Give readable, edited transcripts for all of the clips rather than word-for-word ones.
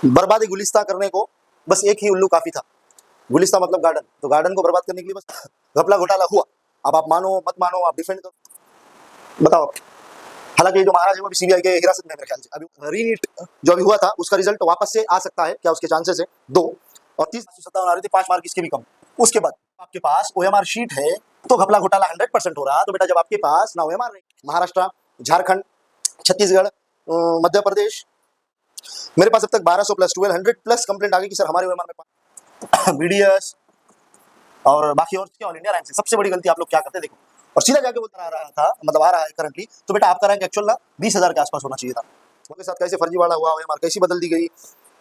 बर्बादी गुलिस्ता करने को बस एक ही उल्लू काफी था। गुलिस्ता मतलब गार्डन, तो गार्डन को बर्बाद करने के लिए बस घपला घोटाला हुआ। अब आप मानो मत मानो, आप डिफेंड करो, बताओ। हालांकि जो महाराज है वो भी सीबीआई के हिरासत में, मेरे ख्याल से अभी रीनीट जो अभी हुआ था उसका रिजल्ट वापस से आ सकता है, क्या उसके चांसेस है? 2 और 30-57 आ रहे थे, 5 मार्क इसके भी कम। उसके बाद आपके पास ओएमआर शीट है तो घपला घोटाला 100% हो रहा। तो बेटा जब आपके पास ना ओएमआर नहीं, महाराष्ट्र, झारखंड, छत्तीसगढ़, मध्य प्रदेश, मेरे पास अब तक 1200 प्लस 1200+ कंप्लेंट आ गई कि सर हमारे ओएमआर में बीडीएस और बाकी और ऑल इंडिया रैंक से। सबसे बड़ी गलती आप लोग क्या करते हैं देखो, और सीधा जाके बोलता आ रहा था, मतलब आ रहा है करंटली, तो बेटा आपका रैंक एक्चुअल ना 20,000 के आसपास होना चाहिए था। उनके साथ कैसे फर्जीवाड़ा हुआ, ओएमआर कैसी बदल दी गई,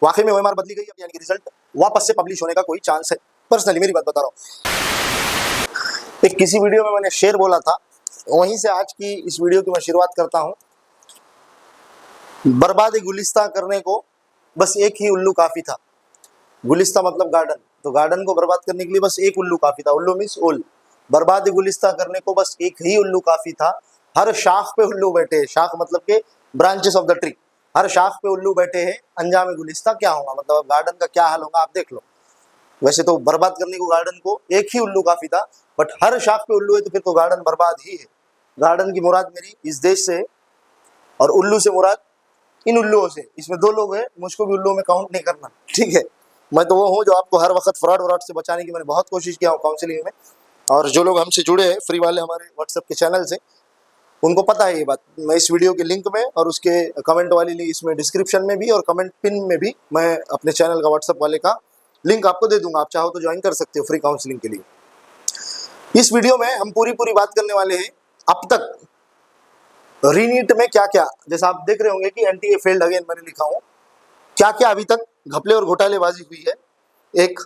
वाकई में ओएमआर बदली गई, यानी कि रिजल्ट वापस से पब्लिश होने का कोई चांस है? पर्सनली मेरी बात बता रहा हूँ, एक किसी वीडियो में मैंने शेर बोला था, वहीं से आज की इस वीडियो की मैं शुरुआत करता हूँ। बर्बादी गुलिस्ता करने को बस एक ही उल्लू काफी था। गुलिस्ता मतलब गार्डन, तो गार्डन को बर्बाद करने के लिए बस एक उल्लू काफी था। उल्लू मीन्स ओल। बर्बादी गुलिस्ता करने को बस एक ही उल्लू काफी था। हर शाख पे उल्लू बैठे हैं, शाख मतलब के ब्रांचेस ऑफ द ट्री, हर शाख पे उल्लू बैठे हैं। अंजाम गुलिस्ता क्या होगा, मतलब गार्डन का क्या हाल होगा आप देख लो। वैसे तो बर्बाद करने को गार्डन को एक ही उल्लू काफी था, बट हर शाख पे उल्लू है तो फिर तो गार्डन बर्बाद ही है। गार्डन की मुराद मेरी इस देश से, और उल्लू से मुराद इन उल्लुओं से। इसमें 2 लोग हैं, मुझको भी उल्लुओं में काउंट नहीं करना, ठीक है। मैं तो वो हूँ जो आपको हर वक्त फ्रॉड से बचाने की मैंने बहुत कोशिश किया हूँ काउंसलिंग में। और जो लोग हमसे जुड़े हैं फ्री वाले हमारे व्हाट्सएप के चैनल से, उनको पता है ये बात। मैं इस वीडियो के लिंक में और उसके कमेंट वाली लिंक इसमें डिस्क्रिप्शन में भी और कमेंट पिन में भी मैं अपने चैनल का व्हाट्सएप वाले का लिंक आपको दे दूंगा। आप चाहो तो ज्वाइन कर सकते हो फ्री काउंसलिंग के लिए। इस वीडियो में हम पूरी बात करने वाले हैं अब तक रीनीट में क्या क्या, जैसा आप देख रहे होंगे कि एनटीए फेल्ड अगेन मैंने लिखा हूं, क्या क्या अभी तक घपले और घोटालेबाजी हुई है। एक,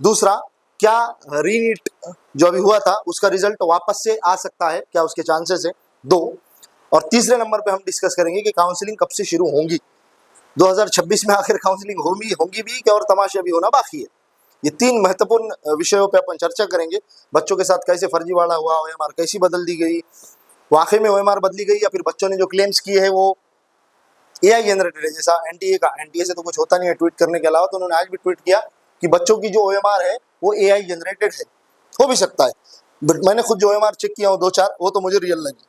दूसरा, क्या रीनीट जो अभी हुआ था उसका रिजल्ट वापस से आ सकता है, क्या उसके चांसेस है? 2 और तीसरे नंबर पे हम डिस्कस करेंगे कि काउंसलिंग कब से शुरू होंगी। 2026 में आखिर काउंसलिंग होंगी भी क्या, और तमाशा भी होना बाकी है। ये 3 महत्वपूर्ण विषयों पे अपन चर्चा करेंगे। बच्चों के साथ कैसे फर्जीवाड़ा हुआ, ओएमआर कैसी बदल दी गई, वाकई में ओएमआर बदली गई, या फिर बच्चों ने जो क्लेम्स किए हैं वो एआई जनरेटेड है। जैसा एनटीए का, एनटीए से तो कुछ होता नहीं है ट्वीट करने के अलावा, तो उन्होंने आज भी ट्वीट किया कि बच्चों की जो ओएमआर है वो एआई जनरेटेड है। हो भी सकता है, बट मैंने खुद जो ओएमआर चेक किया हो 2-4, वो तो मुझे रियल लगी।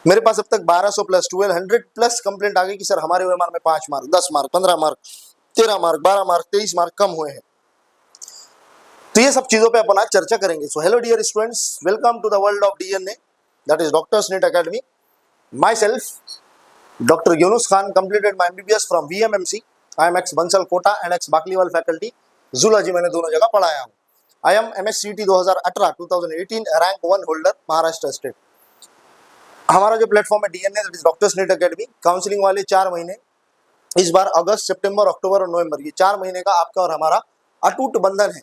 मेरे पास अब तक 1200 प्लस 1200+ कंप्लेंट आ गई कि सर हमारे ओएमआर में 5 mark, 10 mark, 15 mark, 13 mark, 12 mark, 23 mark कम हुए हैं। तो ये सब चीजों पे अपन आज चर्चा करेंगे। So hello dear students, welcome to the world of DNA, that is doctors NEET academy. Myself Dr. Yunus Khan completed my MBBS from VMMC. I am ex Bansal Kota and ex Bakliwal faculty. Zoology मैंने दोनों जगह पढ़ाया हूँ। I am MSCT 2018 rank 1 holder Maharashtra state. हमारा जो platform है DNA, that is doctors NEET academy. Counselling वाले 4 महीने, इस बार अगस्त, सितंबर, अक्टूबर और नवंबर, ये 4 महीने का आपका और हमारा अटूट बंधन है।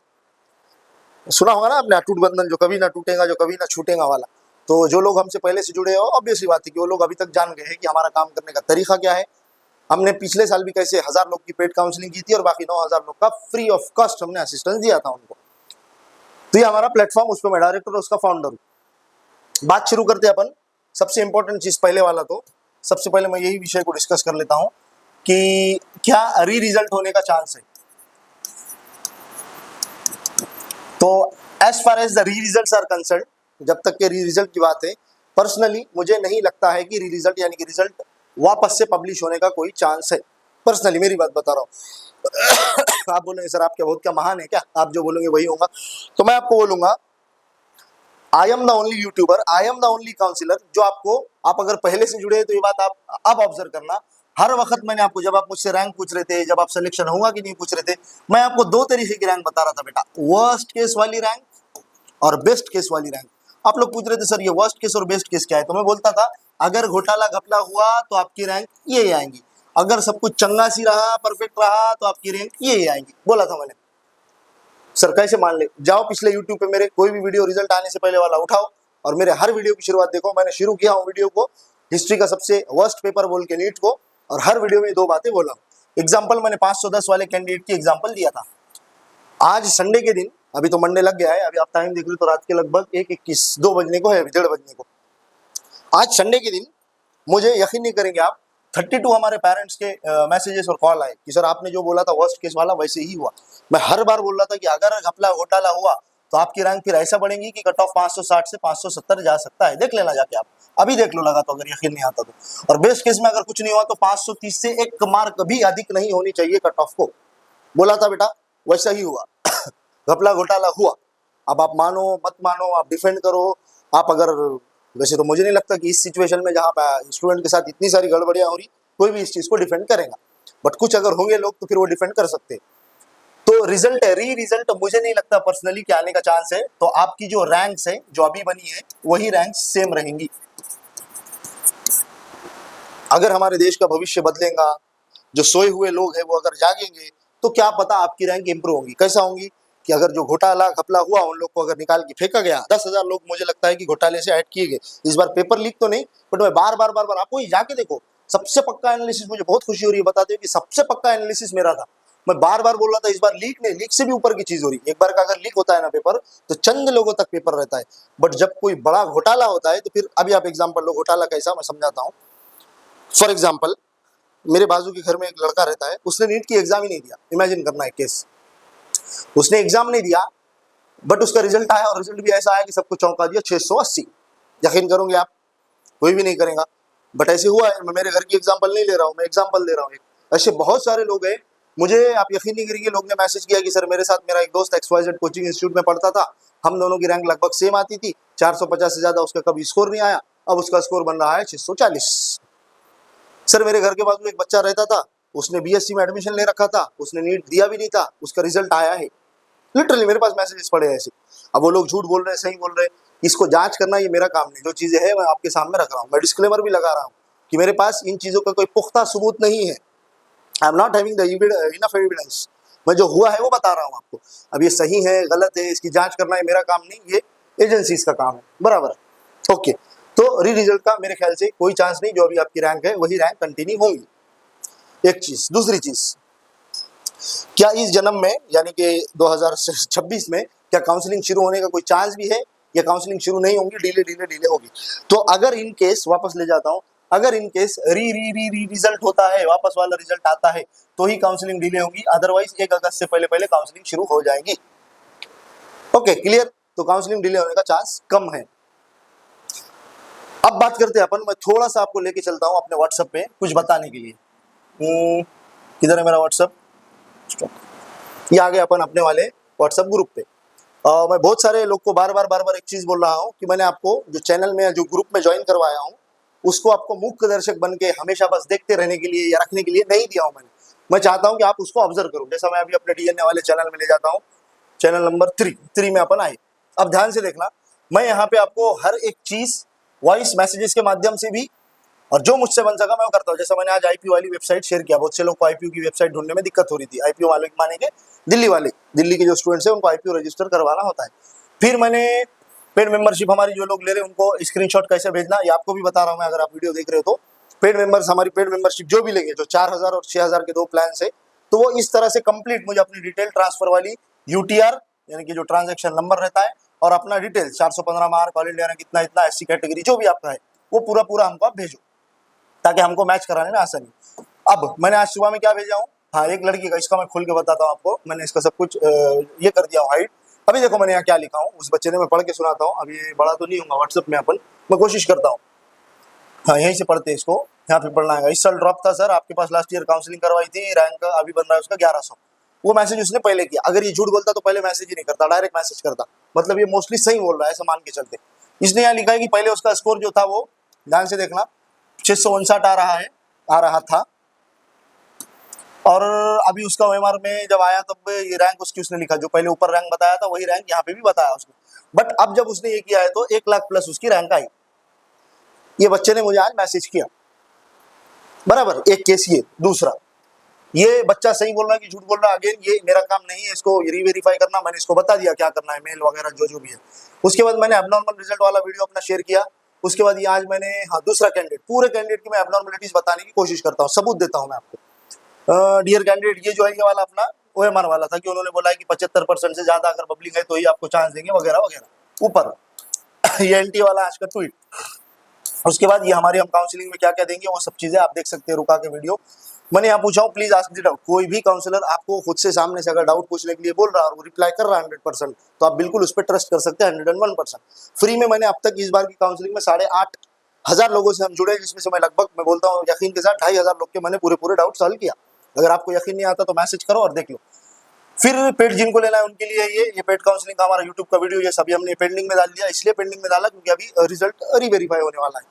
सुना होगा ना आपने, अटूट बंधन, जो कभी ना टूटेगा, जो कभी ना छूटेगा वाला। तो जो लोग हमसे पहले से जुड़े हो, ऑब्वियसली बात है कि वो लोग अभी तक जान गए हैं कि हमारा काम करने का तरीका क्या है। हमने पिछले साल भी कैसे 1000 लोग की पेड काउंसलिंग की थी और बाकी 9000 लोग का फ्री ऑफ कॉस्ट हमने असिस्टेंस दिया था उनको। तो ये हमारा प्लेटफॉर्म, उस पर मैं डायरेक्टर और उसका फाउंडर हूँ। बात शुरू करते हैं अपन। सबसे इंपॉर्टेंट चीज पहले वाला, तो सबसे पहले मैं यही विषय को डिस्कस कर लेता हूँ कि क्या रिजल्ट होने का चांस है। तो as far as the results are concerned, जब तक के रिजल्ट की बात है, पर्सनली मुझे नहीं लगता है कि रिजल्ट यानी कि रिजल्ट वापस से पब्लिश होने का कोई चांस है। पर्सनली मेरी बात बता रहा हूँ। आप बोलेंगे सर आप क्या बहुत क्या महान है क्या, आप जो बोलोगे वही होगा। तो मैं आपको बोलूंगा, I am the only YouTuber, I am the only counsellor जो आपको, आप अगर पहले से जुड़े हैं तो ये बात आप अब ऑब्जर्व करना। हर वक्त मैंने आपको, जब आप मुझसे रैंक पूछ रहे थे, जब आप सिलेक्शन होगा कि नहीं पूछ रहे थे, मैं आपको 2 तरीके की रैंक बता रहा था बेटा, वर्स्ट केस वाली रैंक और बेस्ट केस वाली रैंक। आप लोग पूछ रहे थे सर ये वर्स्ट केस और बेस्ट केस क्या है, तो मैं बोलता था अगर घोटाला घपला हुआ तो आपकी रैंक ये आएंगी, अगर सब कुछ चंगा सी रहा, परफेक्ट रहा, तो आपकी रैंक ये आएंगी, बोला था मैंने। सर कैसे मान ले, जाओ पिछले यूट्यूब पे मेरे कोई भी वीडियो रिजल्ट आने से पहले वाला उठाओ और मेरे हर वीडियो की शुरुआत देखो। मैंने शुरू किया हूँ वीडियो को हिस्ट्री का सबसे वर्स्ट पेपर बोल के नीट को, और हर वीडियो में 2 बातें बोला हूँ। एग्जाम्पल मैंने 510 वाले कैंडिडेट की एग्जाम्पल दिया था। आज संडे के दिन, अभी तो मंडे लग गया है, अभी आप टाइम देख लो तो रात के लगभग 1:21, 2 बजने को है, 1:30 बजने को। आज संडे के दिन मुझे यकीन नहीं करेंगे आप, 32 हमारे पेरेंट्स के मैसेजेस और कॉल आए कि सर आपने जो बोला था वर्स्ट केस वाला वैसे ही हुआ। मैं हर बार बोल रहा था कि अगर घपला घोटाला हुआ तो आपकी रैंक फिर ऐसा बढ़ेगी कि कट ऑफ 560 से 570 जा सकता है। देख लेना जाके आप, अभी देख लो लगा तो, अगर यकीन नहीं आता तो। और बेस्ट केस में अगर कुछ नहीं हुआ तो 530 से एक मार्क भी अधिक नहीं होनी चाहिए कट ऑफ को। बोला था बेटा, वैसा ही हुआ। घपला घोटाला हुआ। अब आप मानो मत मानो, आप डिफेंड करो। आप अगर, वैसे तो मुझे नहीं लगता कि इस सिचुएशन में जहाँ पे स्टूडेंट के साथ इतनी सारी गड़बड़ियां हो रही कोई भी इस चीज को डिफेंड करेगा, बट कुछ अगर होंगे लोग तो फिर वो डिफेंड कर सकते हैं। तो रिजल्ट है, रिजल्ट मुझे नहीं लगता पर्सनली कि आने का चांस है। तो आपकी जो रैंक्स है जो अभी बनी है वही रैंक्स सेम रहेंगी। अगर हमारे देश का भविष्य बदलेगा, जो सोए हुए लोग हैं वो अगर जागेंगे तो क्या पता आपकी रैंक इंप्रूव होगी। कैसा होंगी कि अगर जो घोटाला घपला हुआ उन लोग को अगर निकाल के फेंका गया, 10,000 लोग मुझे लगता है कि घोटाले से ऐड किए गए। इस बार पेपर लीक तो नहीं, बट मैं बार बार बार बार आपको जाके देखो, सबसे पक्का एनालिसिस, मुझे बहुत खुशी हो रही है बताते हुए कि सबसे पक्का एनालिसिस मेरा था। मैं बार बार बोल रहा था इस बार लीक नहीं, लीक से भी ऊपर की चीज हो रही है। एक बार का अगर लीक होता है ना पेपर तो चंद लोगों तक पेपर रहता है, बट जब कोई बड़ा घोटाला होता है तो फिर, अभी आप एग्जाम्पल लो घोटाला कैसा, मैं समझाता हूँ। फॉर एग्जाम्पल, मेरे बाजू के घर में एक लड़का रहता है, उसने नीट की एग्जाम ही नहीं दिया। इमेजिन करना है केस, उसने एग्जाम नहीं दिया बट उसका रिजल्ट आया, और रिजल्ट भी ऐसा आया कि सबको चौंका दिया, 680। यकीन करोगे आप? कोई भी नहीं करेगा, बट ऐसे हुआ है। मैं मेरे घर की एग्जाम्पल नहीं ले रहा हूँ, मैं एग्जाम्पल दे रहा हूँ। ऐसे बहुत सारे लोग हैं। मुझे आप यकीन नहीं करेंगे, लोग ने मैसेज किया कि सर मेरे साथ मेरा एक दोस्त XYZ कोचिंग इंस्टीट्यूट में पढ़ता था, हम दोनों की रैंक लगभग सेम आती थी, 450 से ज्यादा उसका कभी स्कोर नहीं आया, अब उसका स्कोर बन रहा है 640। सर मेरे घर के बाजू एक बच्चा रहता था, उसने BSc में एडमिशन ले रखा था, उसने नीट दिया भी नहीं था, उसका रिजल्ट आया है। लिटरली मेरे पास मैसेजेस पड़े हैं ऐसे। अब वो लोग झूठ बोल रहे हैं सही बोल रहे हैं, इसको जांच करना ये मेरा काम नहीं। जो चीजें हैं मैं आपके सामने रख रहा हूँ, मैं डिस्क्लेमर भी लगा रहा हूँ कि मेरे पास इन चीजों का कोई पुख्ता सबूत नहीं है। I am not having the enough evidence. मैं जो हुआ है वो बता रहा हूँ आपको। अब ये सही है गलत है इसकी जांच करना ये मेरा काम नहीं, ये एजेंसीज का काम है, बराबर है। ओके, तो री रिजल्ट का मेरे ख्याल से कोई चांस नहीं। जो अभी आपकी रैंक है वही रैंक कंटिन्यू होंगी। एक चीज, दूसरी चीज, क्या इस जन्म में यानी कि 2026 में क्या काउंसलिंग शुरू होने का कोई चांस भी है, या काउंसलिंग शुरू नहीं होगी, डिले डिले डिले होगी? तो अगर इन केस, वापस ले जाता हूं, अगर इन केस री री री री रिजल्ट होता है, वापस वाला रिजल्ट आता है, तो ही काउंसलिंग डिले होगी, अदरवाइज 1 अगस्त से पहले पहले काउंसलिंग शुरू हो जाएगी। Okay, clear? तो काउंसलिंग डिले होने का चांस कम है। अब बात करते हैं अपन, मैं थोड़ा सा आपको लेके चलता हूं अपने व्हाट्सएप पे कुछ बताने के लिए। किधर है मेरा व्हाट्सएप? ये आ गए अपन अपने वाले व्हाट्सएप ग्रुप पे। मैं बहुत सारे लोग को बार बार एक चीज बोल रहा हूँ कि मैंने आपको जो चैनल में, जो ग्रुप में ज्वाइन करवाया हूँ, उसको आपको मुख्य दर्शक बन के हमेशा बस देखते रहने के लिए या रखने के लिए नहीं दिया हूँ मैंने। मैं चाहता हूँ कि आप उसको ऑब्जर्व करो। जैसा मैं अभी अपने DNA वाले चैनल में ले जाता हूँ, चैनल नंबर 3 में अपन आए। अब ध्यान से देखना, मैं यहाँ पे आपको हर एक चीज वॉइस मैसेजेस के माध्यम से भी, और जो मुझसे बन सका मैं वो करता हूँ। जैसा मैंने आज IPO वाली वेबसाइट शेयर किया, बहुत से लोग को IPO की वेबसाइट ढूंढने में दिक्कत हो रही थी। IPO वाले माने के दिल्ली वाले, दिल्ली के जो स्टूडेंट्स हैं उनको IPO रजिस्टर करवाना होता है। फिर मैंने पेड मेंबरशिप हमारी जो लोग ले रहे हैं उनको स्क्रीनशॉट कैसे भेजना ये आपको भी बता रहा हूँ मैं, अगर आप वीडियो देख रहे हो तो। पेड मेंबर्स, हमारी पेड मेंबरशिप जो भी लेंगे, जो 4,000 और 6,000 के 2 प्लान है, तो वो इस तरह से कंप्लीट मुझे अपनी डिटेल ट्रांसफर वाली UTR यानी कि जो ट्रांजेक्शन नंबर रहता है, और अपना detail 415 mark, all India rank इतना इतना, SC कैटेगरी जो भी आपका है वो पूरा पूरा हमको आप भेजो, ताकि हमको मैच कराने में आसानी। अब मैंने आज सुबह में क्या भेजा हूँ, हाँ एक लड़की का, इसका मैं खुल के बताता हूँ आपको। मैंने इसका सब कुछ ये कर दिया हूँ हाइड। अभी देखो मैंने यहाँ क्या लिखा हूँ, उस बच्चे ने, मैं पढ़ के सुनाता हूँ। अभी बड़ा तो नहीं होगा व्हाट्सएप में अपन, मैं कोशिश करता हूँ। हाँ यहीं से पढ़ते हैं इसको, यहाँ पे पढ़ना है। इस साल ड्रॉप था सर, आपके पास लास्ट ईयर काउंसलिंग करवाई थी, रैंक अभी बन रहा है उसका 1100। वो मैसेज उसने पहले किया। अगर ये झूठ बोलता तो पहले मैसेज ही नहीं करता, डायरेक्ट मैसेज करता। मतलब ये मोस्टली सही बोल रहा है ऐसा मान के चलते। इसने यहाँ लिखा है कि पहले उसका स्कोर जो था वो, ध्यान से देखना, 659 आ रहा था, और अभी उसका OMR में जब आया तब ये रैंक उसकी, उसने लिखा जो पहले ऊपर रैंक बताया था वही रैंक यहाँ पे भी बताया उसने। बट अब जब उसने ये किया है तो 1 लाख प्लस उसकी रैंक आई। ये बच्चे ने मुझे आज मैसेज किया, बराबर। एक केस ये। दूसरा, ये बच्चा सही बोल रहा है कि झूठ बोल रहा है, अगेन ये मेरा काम नहीं है इसको रीवेरीफाई करना। मैंने इसको बता दिया क्या करना है, मेल वगैरह जो जो भी है। उसके बाद मैंने एबनॉर्मल रिजल्ट वाला वीडियो अपना शेयर किया। उसके बाद ये आज मैंने, हाँ दूसरा कैंडिडेट, पूरे कैंडिडेट की मैं एबनॉर्मलिटीज बताने की कोशिश करता हूँ, सबूत देता हूँ मैं आपको। डियर कैंडिडेट, ये जो है ये वाला अपना OMR वाला था कि उन्होंने बोला है कि 75% से ज्यादा अगर बबलिंग है तो ही आपको चांस देंगे वगैरह वगैरह ऊपर। ये NT वाला आज का ट्वीट, उसके बाद ये हमारी हम काउंसलिंग में क्या क्या देंगे वो सब चीजें आप देख सकते हैं रुका के वीडियो। मैंने यहाँ पूछा हूँ प्लीज आस्क द डाउट। कोई भी काउंसलर आपको खुद से सामने से अगर डाउट पूछने के लिए बोल रहा है और वो रिप्लाई कर रहा है 100%, तो आप बिल्कुल उस पर ट्रस्ट कर सकते हैं 101%। फ्री में मैंने अब तक इस बार की काउंसलिंग में 8,500 लोगों से हम जुड़े, जिसमें से मैं लगभग मैं बोलता हूँ यकीन के साथ 2,500 लोग के मैंने पूरे डाउट सॉल्व किया। अगर आपको यकीन नहीं आता तो मैसेज करो और देख लो। फिर पेड जिनको लेना है उनके लिए ये पेड काउंसलिंग का हमारा यूट्यूब का वीडियो ये सभी हमने पेंडिंग में डाल दिया। इसलिए पेंडिंग में डाला क्योंकि अभी रिजल्ट रीवेरीफाई होने वाला है,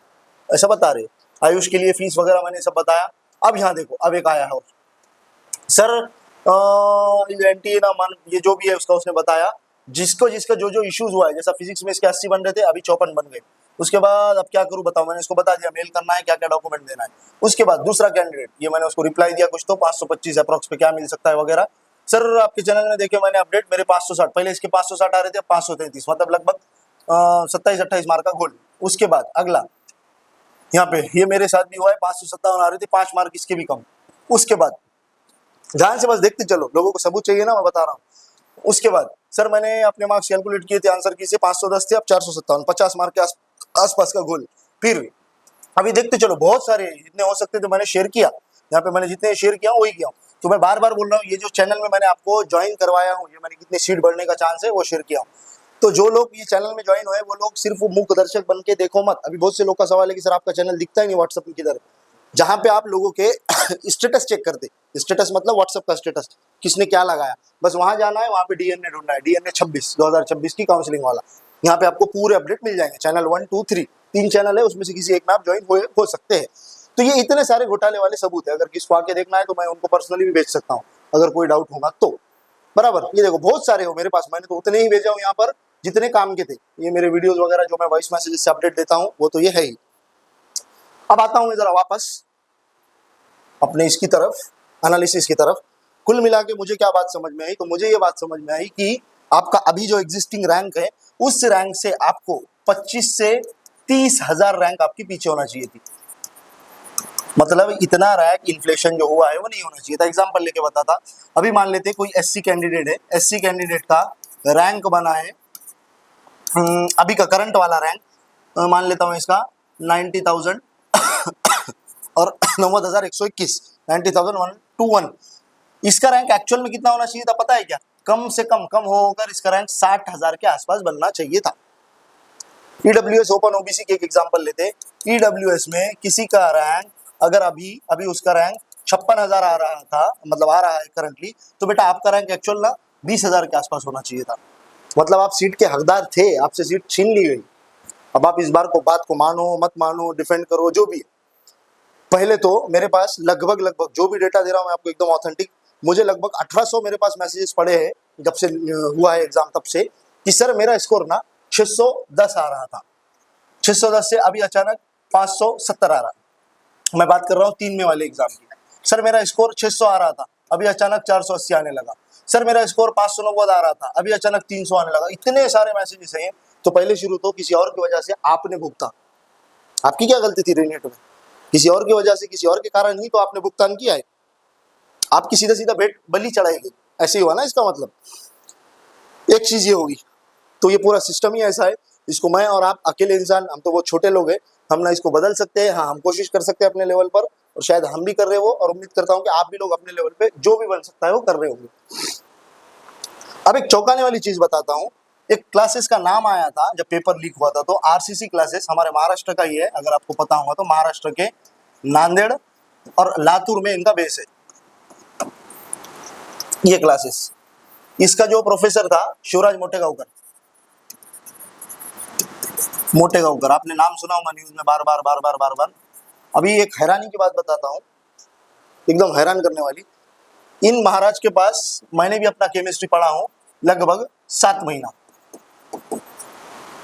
ऐसा बता रहे। आयुष के लिए फीस वगैरह मैंने सब बताया। अब यहाँ देखो, अब एक आया है सर एनटीए ना मान ये जो भी है उसका उसने बताया जिसको जिसका जो जो इश्यूज हुआ है। जैसा फिजिक्स में इसके 80 बन रहे थे, अभी 54 बन गए। उसके बाद अब क्या करूं बताओ, मैंने इसको बता दिया मेल करना है, क्या क्या डॉक्यूमेंट देना है। उसके बाद दूसरा कैंडिडेट ये मैंने उसको रिप्लाई दिया कुछ तो 525 अप्रॉक्स पे क्या मिल सकता है वगैरह। सर आपके चैनल में देखे मैंने अपडेट, मेरे 560 पहले इसके 560 आ रहे थे, 533 मतलब लगभग 27-28 मार्क का गोल्ड। उसके बाद अगला यहाँ पे ये मेरे साथ भी हुआ है, 557 आ रहे थे, 5 मार्क इसके भी कम। उसके बाद ध्यान से बस देखते चलो, लोगों को सबूत चाहिए ना, मैं बता रहा हूँ। उसके बाद सर मैंने अपने मार्क्स कैलकुलेट किए थे, आंसर किए थे 510 थे, अब 457, 50 मार्क के आसपास का गोल। फिर अभी देखते चलो बहुत सारे जितने हो सकते थे मैंने शेयर किया। यहाँ पे मैंने जितने शेयर किया वही किया। तो मैं बार बार बोल रहा हूँ, ये जो चैनल में मैंने आपको ज्वाइन करवाया हूँ, ये मैंने कितने सीट बढ़ने का चांस है वो शेयर किया हूँ। तो जो लोग ये चैनल में ज्वाइन हुए वो लोग सिर्फ मूक दर्शक बन के देखो मत। अभी बहुत से लोग का सवाल है कि सर आपका चैनल दिखता ही नहीं व्हाट्सएप में किधर, जहां पे आप लोगों के स्टेटस चेक करते। स्टेटस मतलब व्हाट्सएप का स्टेटस, किसने क्या लगाया, बस वहां जाना है, वहां पे डीएनए ढूंढना है, डीएनए 2026 की काउंसलिंग वाला। यहाँ पे आपको पूरे अपडेट मिल जाएंगे। चैनल 1, 2, 3 3 चैनल है, उसमें से किसी एक में आप ज्वाइन हो सकते हैं। तो ये इतने सारे घोटाले वाले सबूत है, अगर किसको आके देखना है तो मैं उनको पर्सनली भी भेज सकता हूँ अगर कोई डाउट होगा तो। बराबर, ये देखो बहुत सारे हो मेरे पास, मैंने तो उतने ही भेजा हूँ यहाँ पर जितने काम के थे। ये मेरे वीडियोस वगैरह जो मैं वॉइस मैसेज से अपडेट देता हूँ वो तो ये है ही। अब आता हूँ मैं जरा वापस अपने इसकी तरफ, एनालिसिस की तरफ। कुल मिला के मुझे क्या बात समझ में आई, तो मुझे ये बात समझ में आई कि आपका अभी जो एग्जिस्टिंग रैंक है उस रैंक से आपको 25 से 30,000 रैंक आपकी पीछे होना चाहिए थी। मतलब इतना रैंक इन्फ्लेशन जो हुआ है वो नहीं होना चाहिए था। एग्जांपल लेके बताता, अभी मान लेते कोई एससी कैंडिडेट है, एससी कैंडिडेट का रैंक बना है अभी का करंट वाला रैंक मान लेता हूँ इसका 90,000 और 90,121, 90,121। इसका रैंक एक्चुअल में कितना होना चाहिए था पता है क्या? कम से कम होकर इसका रैंक 60,000 के आसपास बनना चाहिए था। ईडब्ल्यूएस ओपन ओबीसी के एक एग्जांपल लेते, ईडब्ल्यूएस में किसी का रैंक अगर अभी उसका रैंक 56,000 आ रहा था, मतलब आ रहा है करंटली, तो बेटा आपका रैंक एक्चुअल ना 20,000 के आसपास होना चाहिए था। मतलब आप सीट के हकदार थे, आपसे सीट छीन ली गई। अब आप इस बार को बात को मानो मत मानो, डिफेंड करो जो भी। पहले तो मेरे पास लगभग जो भी डेटा दे रहा हूँ मैं आपको एकदम ऑथेंटिक, मुझे लगभग 1800 मेरे पास मैसेजेस पड़े हैं जब से हुआ है एग्जाम तब से, कि सर मेरा स्कोर ना 610 आ रहा था, 610 से अभी अचानक 570 आ रहा है। मैं बात कर रहा हूँ 3 में वाले एग्जाम की। सर मेरा स्कोर 600 आ रहा था, अभी अचानक 480 आने लगा। सर मेरा स्कोर 590 आ रहा था, अभी अचानक 300 आने लगा। इतने सारे मैसेजेस हैं। तो पहले शुरू तो किसी और की वजह से आपने भुगता, आपकी क्या गलती थी रीनेट में? किसी और की वजह से, किसी और के कारण ही तो आपने भुगतान किया है। आपकी सीधा सीधा भेंट बलि चढ़ाएगी, ऐसे ही हुआ ना इसका मतलब। एक चीज ये होगी, तो ये पूरा सिस्टम ही ऐसा है। इसको मैं और आप अकेले इंसान, हम तो वो छोटे लोग हैं, हम ना इसको बदल सकते हैं। हाँ हम कोशिश कर सकते हैं अपने लेवल पर, और शायद हम भी कर रहे हो, और उम्मीद करता हूँ कि आप भी लोग अपने लेवल पे जो भी बन सकता है वो कर रहे होंगे। अब एक चौंकाने वाली चीज बताता हूँ। एक क्लासेस का नाम आया था जब पेपर लीक हुआ था, तो आरसीसी क्लासेस हमारे महाराष्ट्र का ही है, अगर आपको पता होगा तो। महाराष्ट्र के नांदेड़ और लातूर में इनका बेस है ये क्लासेस। इसका जो प्रोफेसर था शिवराज मोटेगांवकर, आपने नाम सुना होगा न्यूज में बार बार। अभी एक हैरानी की बात बताता हूँ, एकदम हैरान करने वाली। इन महाराज के पास मैंने भी अपना केमिस्ट्री पढ़ा हूँ लगभग 7 महीना।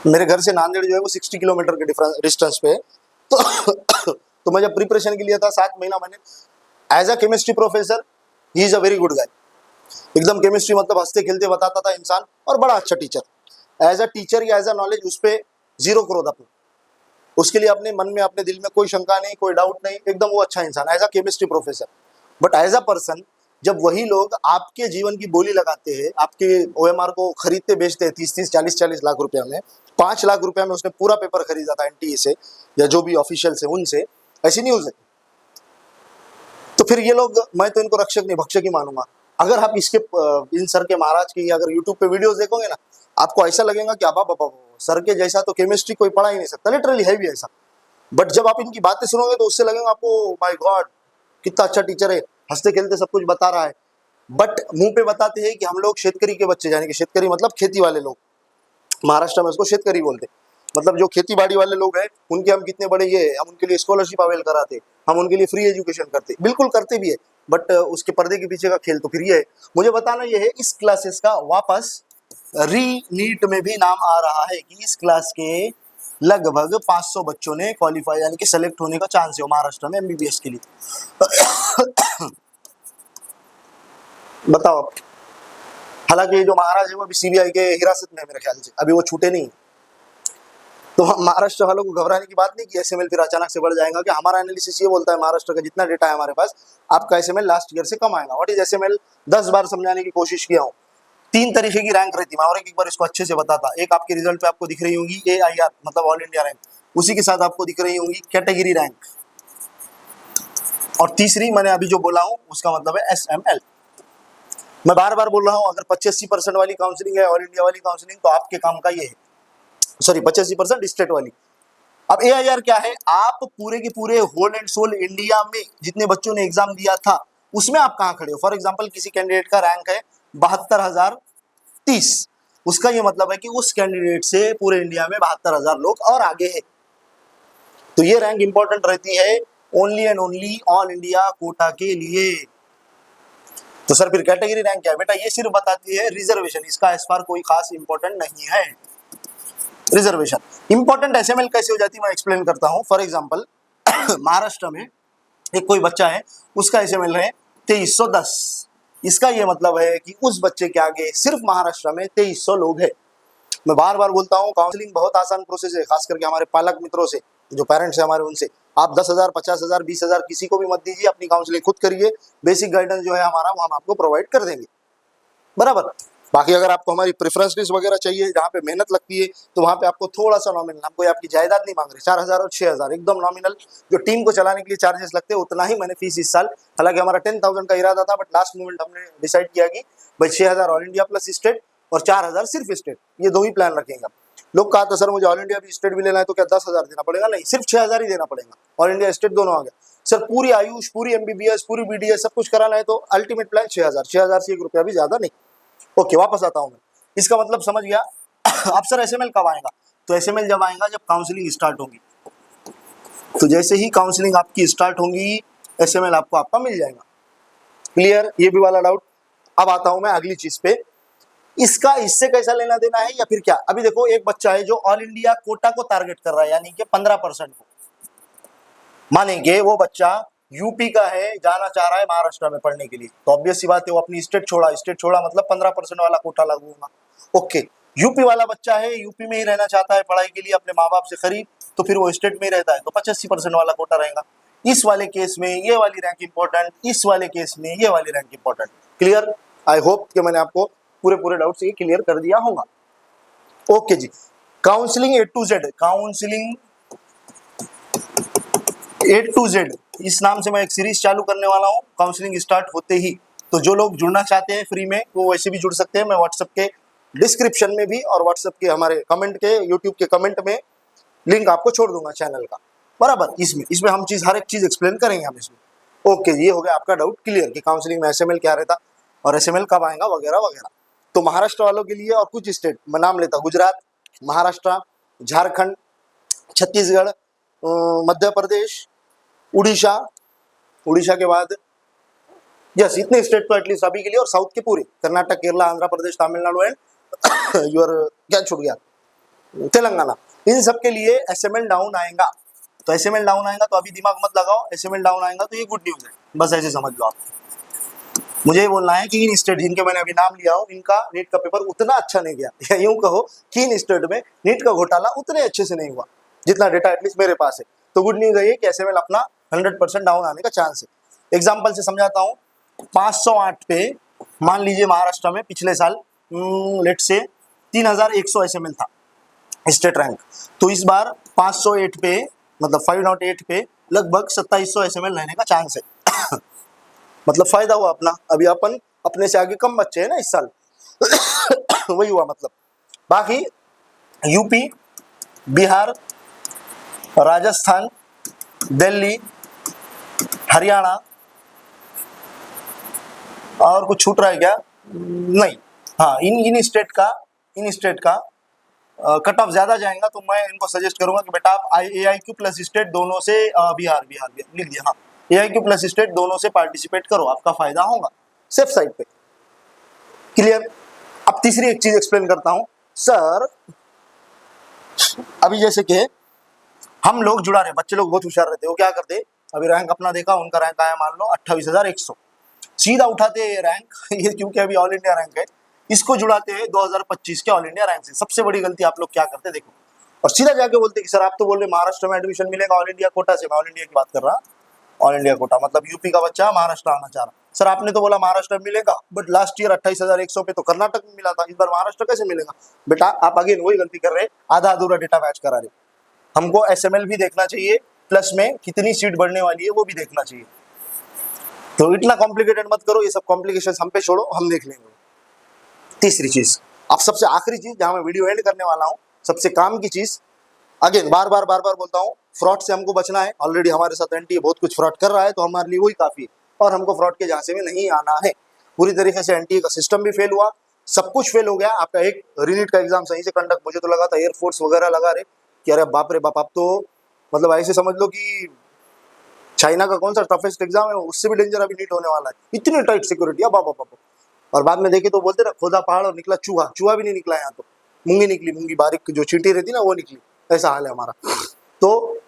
मेरे घर से नांदेड़ जो है वो 60 किलोमीटर के डिस्टेंस पे है। तो मैं जब प्रिपरेशन के लिए था 7 महीना मैंने as a chemistry professor, he is a very good guy. एकदम केमिस्ट्री मतलब हंसते खेलते बताता था इंसान, और बड़ा अच्छा टीचर। एज अ टीचर या एज अ नॉलेज उस पर 0 क्रोध अपने, उसके लिए अपने मन में अपने दिल में कोई शंका नहीं, कोई डाउट नहीं, एकदम वो अच्छा इंसान as a chemistry professor. But as a person जब वही लोग आपके जीवन की बोली लगाते हैं, आपके ओएमआर को खरीदते बेचते हैं 30-30, 40-40 लाख रुपया में, 5 लाख रुपया में उसने पूरा पेपर खरीदा था एनटीए से या जो भी ऑफिशियल से उनसे, ऐसी न्यूज है। तो फिर ये लोग, मैं तो इनको रक्षक नहीं भक्षक ही मानूंगा। अगर आप इसके इन सर के महाराज की अगर यूट्यूब पे वीडियोस देखोगे ना, आपको ऐसा लगेगा कि अब सर के जैसा तो केमिस्ट्री कोई पढ़ा ही नहीं सकता, लिटरली है भी ऐसा। बट जब आप इनकी बातें सुनोगे तो उससे लगेगा आपको माय गॉड कितना अच्छा टीचर है, हंसते खेलते सब कुछ बता रहा है। बट मुंह पे बताते हैं कि हम लोग शेतकरी के बच्चे, यानी कि शेतकरी मतलब खेती वाले लोग, महाराष्ट्र में उसको शेतकरी बोलते, मतलब जो खेती बाड़ी वाले लोग हैं उनके हम कितने बड़े ये, हम उनके लिए स्कॉलरशिप अवेल कराते, हम उनके लिए फ्री एजुकेशन करते, बिल्कुल करते भी है। बट उसके पर्दे के पीछे का खेल तो फिर ये है। मुझे बताना ये है, इस क्लासेस का वापस री नीट में भी नाम आ रहा है कि इस क्लास के लगभग 500 बच्चों ने क्वालिफाई यानी कि सेलेक्ट होने का चांस है महाराष्ट्र में एमबीबीएस के लिए। बताओ आप। हालांकि ये जो महाराज है वो अभी सीबीआई के हिरासत में है मेरे ख्याल से, अभी वो छूटे नहीं। तो हम महाराष्ट्र वालों को घबराने की बात नहीं कि एसएमएल फिर अचानक से बढ़ जाएगा। कि हमारा एनालिसिस ये बोलता है महाराष्ट्र का जितना डेटा है हमारे पास, आपका एसएमएल लास्ट ईयर से कम आएगा। व्हाट इज एसएमएल 10 बार समझाने की कोशिश किया हूँ। 3 तरीके की रैंक रहती है, और एक बार इसको अच्छे से बताता। एक आपके रिजल्ट पे आपको दिख रही होंगी AIR मतलब ऑल इंडिया रैंक, उसी के साथ आपको दिख रही होंगी कैटेगरी रैंक, और तीसरी मैंने अभी जो बोला हूँ उसका मतलब है SML। मैं बार बार बोल रहा हूँ, अगर 85% वाली काउंसलिंग है ऑल इंडिया वाली काउंसलिंग, तो आपके काम का ये है, सॉरी 85% स्टेट वाली। अब AIR क्या है, आप पूरे के पूरे होल एंड सोल इंडिया में जितने बच्चों ने एग्जाम दिया था उसमें आप कहाँ खड़े हो। फॉर एग्जांपल किसी कैंडिडेट का रैंक है 72,030, उसका ये मतलब है कि उस कैंडिडेट से पूरे इंडिया में 72,000 लोग और आगे है। तो ये रैंक इंपॉर्टेंट रहती है only and only all India quota के लिए। तो सर फिर कैटेगरी रैंक क्या है बेटा, ये सिर्फ बताती है रिजर्वेशन, इसका इस बार कोई खास इंपॉर्टेंट नहीं है। रिजर्वेशन इंपॉर्टेंट एसएमएल कैसे हो जाती है मैं एक्सप्लेन करता हूं। फॉर एग्जांपल महाराष्ट्र में एक कोई बच्चा है, उसका एसएमएल है 2310, इसका ये मतलब है कि उस बच्चे के आगे सिर्फ महाराष्ट्र में 2300 लोग हैं। मैं बार बार बोलता हूँ काउंसलिंग बहुत आसान प्रोसेस है, खास करके हमारे पालक मित्रों से, जो पेरेंट्स है हमारे, उनसे आप 10,000 50,000 20,000 किसी को भी मत दीजिए, अपनी काउंसलिंग खुद करिए। बेसिक गाइडेंस जो है हमारा वो हम आपको प्रोवाइड कर देंगे, बराबर। बाकी अगर आपको हमारी प्रेफरेंस लिस्ट वगैरह चाहिए जहाँ पे मेहनत लगती है, तो वहाँ पे आपको थोड़ा सा नॉमिनल, हम कोई आपकी जायदाद नहीं मांग रहे, 4,000 और 6,000 एकदम नॉमिनल, जो टीम को चलाने के लिए चार्जेस लगते हैं उतना ही मैंने फीस इस साल, हालांकि हमारा 10,000 का इरादा था, बट लास्ट मोमेंट हमने डिसाइड किया कि भाई 6,000 ऑल इंडिया प्लस स्टेट और 4,000 सिर्फ स्टेट, ये 2 ही प्लान रखेंगे। लोग कहा था सर मुझे ऑल इंडिया भी स्टेट भी लेना है तो क्या 10,000 देना पड़ेगा, नहीं सिर्फ 6,000 ही देना पड़ेगा, ऑल इंडिया स्टेट दोनों आ गया। सर पूरी आयुष, पूरी एमबीबीएस, पूरी बीडीएस सब कुछ कराना है तो अल्टीमेट प्लान 6,000, 6,000 से 1 रुपया भी ज्यादा नहीं। ओके वापस आता हूँ मैं, इसका मतलब समझ गया। अब सर एसएमएल कब आएगा, तो एसएमएल जब आएगा जब काउंसलिंग स्टार्ट होगी। तो जैसे ही काउंसलिंग आपकी स्टार्ट होगी एसएमएल आपको आपका मिल जाएगा। क्लियर, ये भी वाला डाउट। अब आता हूं मैं अगली चीज पे, इसका इससे कैसा लेना देना है या फिर क्या। अभी देखो एक बच्चा है जो ऑल इंडिया कोटा को टारगेट कर रहा है, यानी कि 15% को मानेंगे वो बच्चा यूपी का है, जाना चाह रहा है महाराष्ट्र में पढ़ने के लिए, तो ऑब्वियस सी बात है वो अपनी स्टेट छोड़ा, स्टेट छोड़ा मतलब 15% वाला कोटा लागू होगा। ओके, यूपी वाला बच्चा है, यूपी में ही रहना चाहता है पढ़ाई के लिए अपने माँ बाप से करीब, तो फिर वो स्टेट में ही रहता है तो 85% वाला कोटा रहेगा। इस वाले केस में ये वाली रैंक इंपॉर्टेंट, इस वाले केस में ये वाली rank important. Clear, I hope कि मैंने आपको पूरे पूरे डाउट्स ये क्लियर कर दिया होगा। Okay ji, counselling A to Z, counselling A to Z, इस नाम से मैं एक सीरीज चालू करने वाला हूँ काउंसलिंग स्टार्ट होते ही। तो जो लोग जुड़ना चाहते हैं फ्री में वो वैसे भी जुड़ सकते हैं, मैं व्हाट्सएप के डिस्क्रिप्शन में भी और व्हाट्सएप के हमारे कमेंट के यूट्यूब के कमेंट में लिंक आपको छोड़ दूंगा चैनल का, बराबर। इसमें हम हर एक चीज एक्सप्लेन करेंगे हम इसमें। ओके, ये हो गया आपका डाउट क्लियर कि काउंसलिंग में एसएमएल क्या रहता और एसएमएल कब आएगा वगैरह वगैरह। तो महाराष्ट्र वालों के लिए और कुछ स्टेट मैं नाम लेता, गुजरात, महाराष्ट्र, झारखंड, छत्तीसगढ़, मध्य प्रदेश, उड़ीसा, उड़ीसा के बाद यस इतने स्टेट तो एटलीस्ट अभी के लिए, और साउथ के पूरे कर्नाटक, केरला, आंध्र प्रदेश, तमिलनाडु एंड यूर क्या छूट गया, तेलंगाना, इन सब के लिए एसएमएल डाउन आएगा। तो एसएमएल डाउन आएगा तो अभी दिमाग मत लगाओ, एसएमएल डाउन आएगा तो ये गुड न्यूज है, बस ऐसे समझ लो आप। मुझे ये बोलना है कि इन स्टेट जिनके मैंने अभी नाम लिया हूँ इनका नीट का पेपर उतना अच्छा नहीं गया, या यूं कहो कि इन स्टेट में नीट का घोटाला उतने अच्छे से नहीं हुआ जितना डेटा एटलीस्ट मेरे पास है। तो गुड न्यूज है ये कि एसएमएल अपना 100% डाउन आने का चांस है। एग्जाम्पल से समझाता हूँ, 508 पे मान लीजिए महाराष्ट्र में पिछले साल लेट से 3100 एसएमएल था स्टेट रैंक, तो इस बार 508 पे मतलब 508 पे लगभग 2700 एसएमएल रहने का चांस है। मतलब फायदा हुआ अपना, अभी अपन अपने से आगे कम बच्चे हैं ना इस साल। वही हुआ मतलब। बाकी यूपी, बिहार, राजस्थान, दिल्ली, हरियाणा और कुछ छूट रहा है क्या? नहीं, हाँ इन स्टेट का कट ऑफ ज्यादा जाएगा तो मैं इनको सजेस्ट करूंगा कि बेटा आप AIQ प्लस स्टेट दोनों से बिहार लिख दिया, हाँ AIQ प्लस स्टेट दोनों से पार्टिसिपेट करो, आपका फायदा होगा सेफ साइड पे। क्लियर? अब तीसरी एक चीज एक्सप्लेन करता हूं सर। अभी जैसे कि हम लोग जुड़ा रहे, बच्चे लोग बहुत होशियार रहते, वो क्या करते, अभी रैंक अपना देखा, उनका रैंक आया मान लो 28,100, सीधा उठाते हैं रैंक ये क्योंकि अभी ऑल इंडिया रैंक है, इसको जुड़ाते हैं 2025 के ऑल इंडिया रैंक से। सबसे बड़ी गलती आप लोग क्या करते देखो, और सीधा जाके बोलते कि सर आप तो बोल रहे महाराष्ट्र में एडमिशन मिलेगा ऑल इंडिया कोटा से। मैं ऑल इंडिया की बात कर रहा, ऑल इंडिया कोटा मतलब यूपी का बच्चा महाराष्ट्र आना चाह रहा। सर आपने तो बोला महाराष्ट्र में मिलेगा, बट लास्ट ईयर 28,100 पे तो कर्नाटक में मिला था, इस बार महाराष्ट्र कैसे मिलेगा? बेटा आप अगेन वही गलती कर रहे, आधा अधूरा डेटा मैच करा रहे। हमको एसएमएल भी देखना चाहिए, प्लस में कितनी सीट बढ़ने वाली है वो भी देखना चाहिए। तो इतना कॉम्प्लिकेटेड मत करो, ये सब कॉम्प्लिकेशन हम पे छोड़ो, हम देख लेंगे। तीसरी चीज, अब सबसे आखिरी चीज जहां मैं वीडियो एंड करने वाला हूं, सबसे काम की चीज, अगेन बार बार बोलता हूं, फ्रॉड से हमको बचना है। ऑलरेडी हमारे साथ एनटीए बहुत कुछ फ्रॉड कर रहा है, तो हमारे लिए वही काफी है, और हमको फ्रॉड के झांसे में नहीं आना है। पूरी तरीके से एनटीए का सिस्टम भी फेल हुआ, सब कुछ फेल हो गया। आपका एक रीनीट का एग्जाम सही से कंडक्ट, मुझे तो लगा था एयरफोर्स वगैरह लगा रहे कि अरे बाप रे बाप, आप तो मतलब ऐसे समझ लो कि चाइना का कौन सा टफेस्ट एग्जाम है, उससे भी डेंजर अभी नीट होने वाला है, इतनी टाइट सिक्योरिटी। अब और बाद में देखे तो बोलते ना खोदा पहाड़ और निकला चूहा, चूहा भी नहीं निकला, यहाँ तो मूंगी निकली, मूंगी बारीक जो चींटी रहती ना वो निकली, ऐसा हाल है हमारा। तो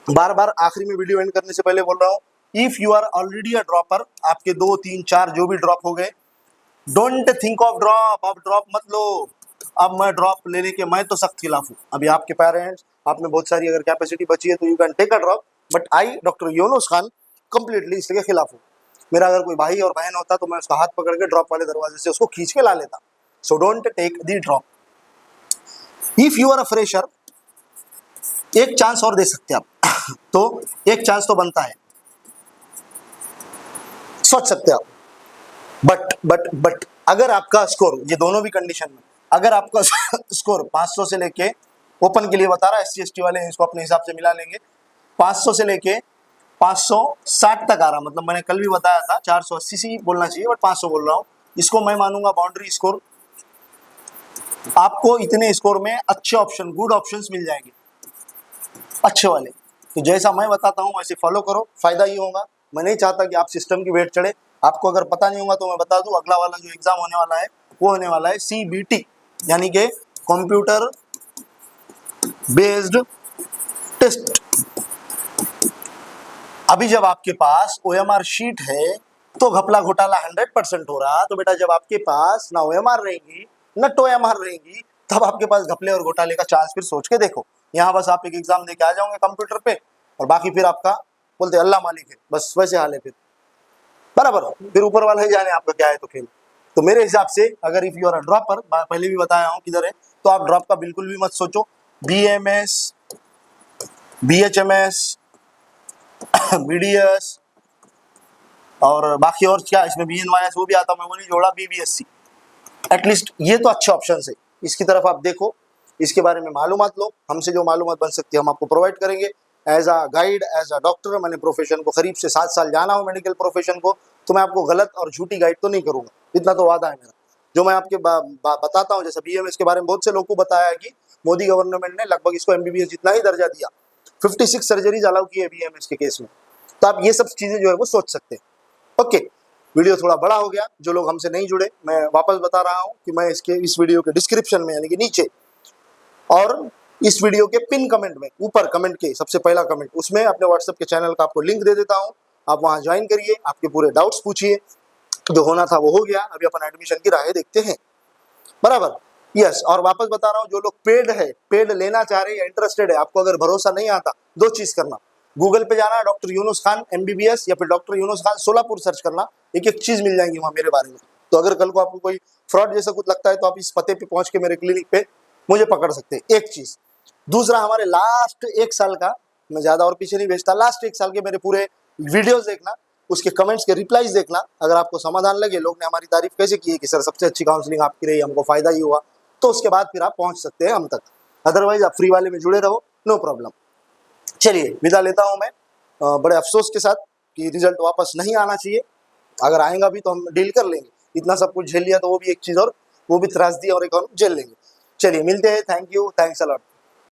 बार बार आखिरी में वीडियो एंड करने से पहले बोल रहा हूँ, if you are already a dropper, आपके 2, 3, 4 जो भी ड्रॉप हो गए, डोंट थिंक ऑफ ड्रॉप, अब ड्रॉप मत लो। अब मैं ड्रॉप लेने के मैं तो सख्त खिलाफ हूँ। अभी आपके पेरेंट्स, आप में बहुत सारी अगर कैपेसिटी बची है तो you can take a drop, but I doctor Yunus Khan completely इसके खिलाफ हूँ। मेरा अगर कोई भाई और बहन होता तो मैं उसका हाथ पकड़ के ड्रॉप वाले दरवाजे से उसको खींच के ला लेता। So don't take the drop. If you are a fresher, एक चांस और दे सकते हैं आप तो एक चांस तो बनता है, सोच सकते हैं आप। बट अगर आपका स्कोर, ये दोनों भी कंडीशन में, अगर आपका स्कोर 500 से लेके, ओपन के लिए बता रहा है, SC ST वाले इसको अपने हिसाब से मिला लेंगे, 500 से लेके 560 तक आ रहा, मतलब मैंने कल भी बताया था 480 से बोलना चाहिए, बट 500 बोल रहा हूँ, इसको मैं मानूंगा बाउंड्री स्कोर। आपको इतने स्कोर में अच्छे ऑप्शन, गुड ऑप्शंस मिल जाएंगे, अच्छे वाले। तो जैसा मैं बताता हूँ वैसे फॉलो करो, फायदा ही होगा। मैं नहीं चाहता कि आप सिस्टम की वेट चढ़े। आपको अगर पता नहीं होगा तो मैं बता दूं, अगला वाला जो एग्जाम होने वाला है वो होने वाला है CBT, यानी कि कंप्यूटर बेस्ड टेस्ट। अभी जब आपके पास OMR शीट है तो घपला घोटाला 100% हो रहा। तो बेटा जब आपके पास ना OMR रहेगी ना TOMR रहेगी, तब आपके पास घपले और घोटाले का चांस फिर सोच के देखो। यहाँ बस आप एक एग्जाम दे के आ जाओगे कंप्यूटर पे, और बाकी फिर आपका बोलते अल्लाह मालिक है, बस वैसे हाल है फिर, बराबर। फिर ऊपर वाला ही जाने आपका क्या है तो खेल। तो मेरे हिसाब से अगर if you are a dropper, पहले भी बताया हूँ किधर है, तो आप ड्रॉप का बिल्कुल भी मत सोचो। BMS, BHMS, BDS और बाकी और क्या इसमें BNYS वो भी आता, मैं वो नहीं जोड़ा, BBSC, एटलीस्ट ये तो अच्छे ऑप्शन है, इसकी तरफ आप देखो, इसके बारे में मालूमात लो। हमसे जो मालूमात बन सकती है हम आपको प्रोवाइड करेंगे as a guide, as a doctor. मैंने प्रोफेशन को करीब से 7 साल जाना हो, मेडिकल प्रोफेशन को, तो मैं आपको गलत और झूठी गाइड तो नहीं करूंगा, इतना तो वादा है मेरा। जो मैं आपके बताता हूँ, जैसे BMS के बारे में बहुत से लोगों को बताया है कि मोदी गवर्नमेंट ने लगभग इसको MBBS जितना ही दर्जा दिया, 56 सर्जरीज अलाउ की है BMS के केस में। तो आप ये सब चीजें जो है वो सोच सकते हैं। ओके, वीडियो थोड़ा बड़ा हो गया, जो लोग हमसे नहीं जुड़े, मैं वापस बता रहा हूँ कि मैं इस वीडियो के डिस्क्रिप्शन में यानी कि नीचे, और इस वीडियो के पिन कमेंट में, ऊपर कमेंट के सबसे पहला कमेंट, उसमें अपने व्हाट्सएप के चैनल का आपको लिंक दे देता हूँ। आप वहां ज्वाइन करिए, आपके पूरे डाउट्स पूछिए, जो होना था वो हो गया, अभी अपन एडमिशन की राहें देखते हैं, बराबर। यस, और वापस बता रहा हूँ, जो लोग पेड है, पेड लेना चाह रहे हैं या इंटरेस्टेड है, आपको अगर भरोसा नहीं आता, 2 चीज करना, गूगल पे जाना, डॉक्टर यूनुस खान MBBS या फिर डॉक्टर यूनुस खान सोलापुर सर्च करना, एक एक चीज मिल जाएंगी वहां मेरे बारे में। तो अगर कल को आपको कोई फ्रॉड जैसा कुछ लगता है तो आप इस पते पे पहुंच के मेरे क्लिनिक पे मुझे पकड़ सकते हैं, एक चीज। दूसरा, हमारे लास्ट 1 साल का, मैं ज्यादा और पीछे नहीं भेजता, लास्ट 1 साल के मेरे पूरे वीडियोस देखना, उसके कमेंट्स के रिप्लाईज देखना। अगर आपको समाधान लगे, लोग ने हमारी तारीफ कैसे की है कि सर सबसे अच्छी काउंसलिंग आपकी रही, हमको फायदा ही हुआ, तो उसके बाद फिर आप पहुंच सकते हैं हम तक। अदरवाइज आप फ्री वाले में जुड़े रहो, नो प्रॉब्लम। चलिए विदा लेता हूं मैं बड़े अफसोस के साथ कि रिजल्ट वापस नहीं आना चाहिए। अगर आएगा भी तो हम डील कर लेंगे, इतना सब कुछ झेल लिया तो वो भी एक चीज और, वो भी त्रासदी और एक और झेल लेंगे। चलिए मिलते हैं, thank you, thanks a lot.